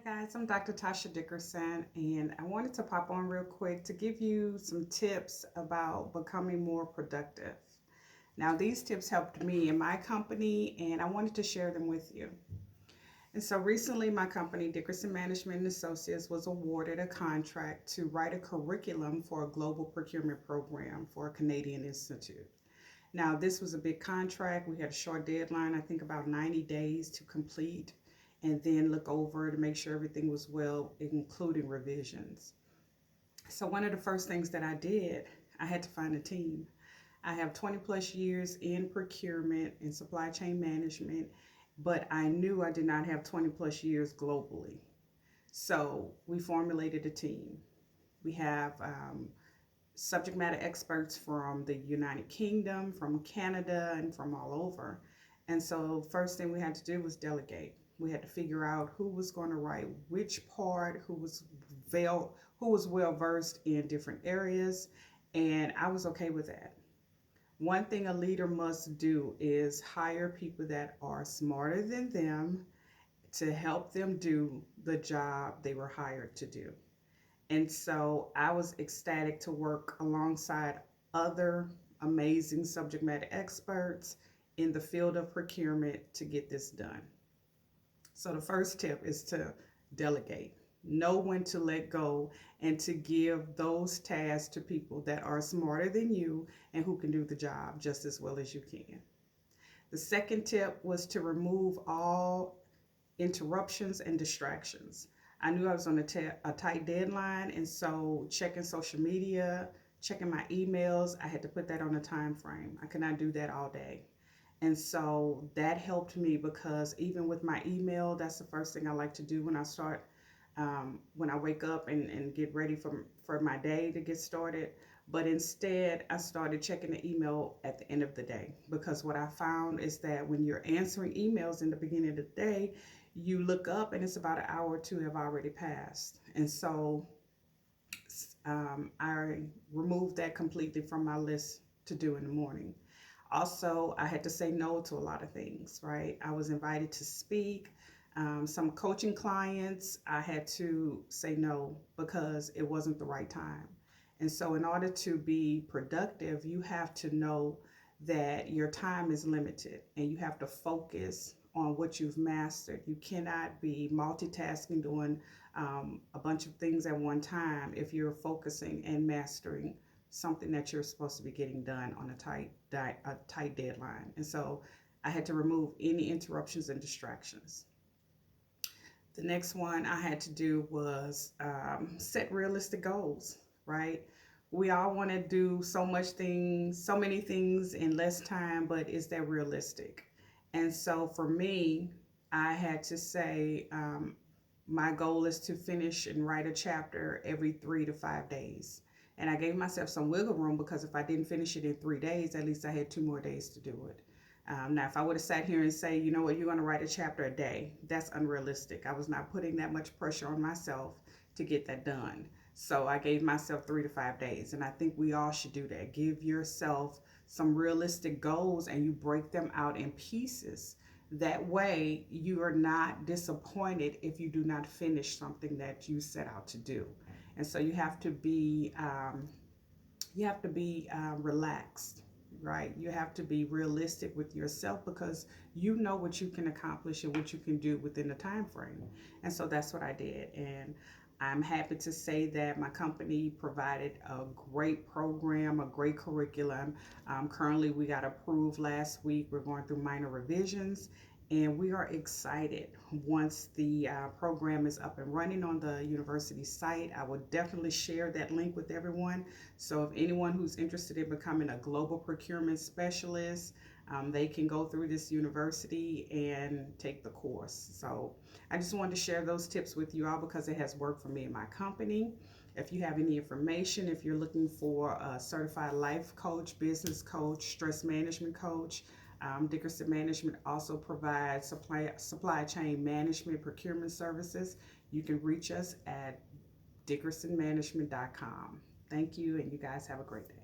Hi guys, I'm Dr. Tasha Dickerson, and I wanted to pop on real quick to give you some tips about becoming more productive. Now, these tips helped me in my company, and I wanted to share them with you. And so recently, my company, Dickerson Management and Associates, was awarded a contract to write a curriculum for a global procurement program for a Canadian institute. Now, this was a big contract. We had a short deadline, I think about 90 days to complete, and then look over to make sure everything was well, including revisions. So, one of the first things that I did, I had to find a team. I have 20 plus years in procurement and supply chain management, but I knew I did not have 20 plus years globally. So, we formulated a team. We have subject matter experts from the United Kingdom, from Canada, and from all over. And so, first thing we had to do was delegate. We had to figure out who was going to write which part, who was well versed in different areas, and I was okay with that. One thing a leader must do is hire people that are smarter than them to help them do the job they were hired to do. And so I was ecstatic to work alongside other amazing subject matter experts in the field of procurement to get this done. So the first tip is to delegate. Know when to let go and to give those tasks to people that are smarter than you and who can do the job just as well as you can. The second tip was to remove all interruptions and distractions. I knew I was on a tight deadline, and so checking social media, checking my emails, I had to put that on a time frame. I could not do that all day. And so that helped me because even with my email, that's the first thing I like to do when I wake up and get ready for my day to get started. But instead, I started checking the email at the end of the day because what I found is that when you're answering emails in the beginning of the day, you look up and it's about an hour or two have already passed. And so I removed that completely from my list to do in the morning. Also, I had to say no to a lot of things, right? I was invited to speak. Some coaching clients, I had to say no because it wasn't the right time. And so, in order to be productive, you have to know that your time is limited and you have to focus on what you've mastered. You cannot be multitasking, doing a bunch of things at one time if you're focusing and mastering something that you're supposed to be getting done on a tight deadline. And so I had to remove any interruptions and distractions. The next one I had to do was set realistic goals, right? We all want to do so many things in less time, but is that realistic? And so for me, I had to say my goal is to finish and write a chapter every 3 to 5 days. And I gave myself some wiggle room because if I didn't finish it in 3 days, at least I had 2 more days to do it. Now, if I would have sat here and say, you know what, you're going to write a chapter a day, that's unrealistic. I was not putting that much pressure on myself to get that done. So I gave myself 3 to 5 days. And I think we all should do that. Give yourself some realistic goals and you break them out in pieces. That way, you are not disappointed if you do not finish something that you set out to do. And so you have to be relaxed, right? You have to be realistic with yourself because you know what you can accomplish and what you can do within the time frame. And so that's what I did. And I'm happy to say that my company provided a great program, a great curriculum. Currently, we got approved last week. We're going through minor revisions, and we are excited once the program is up and running on the university site. I will definitely share that link with everyone. So if anyone who's interested in becoming a global procurement specialist, they can go through this university and take the course. So I just wanted to share those tips with you all because it has worked for me and my company. If you have any information, if you're looking for a certified life coach, business coach, stress management coach, Dickerson Management also provides supply chain management procurement services. You can reach us at dickersonmanagement.com. Thank you, and you guys have a great day.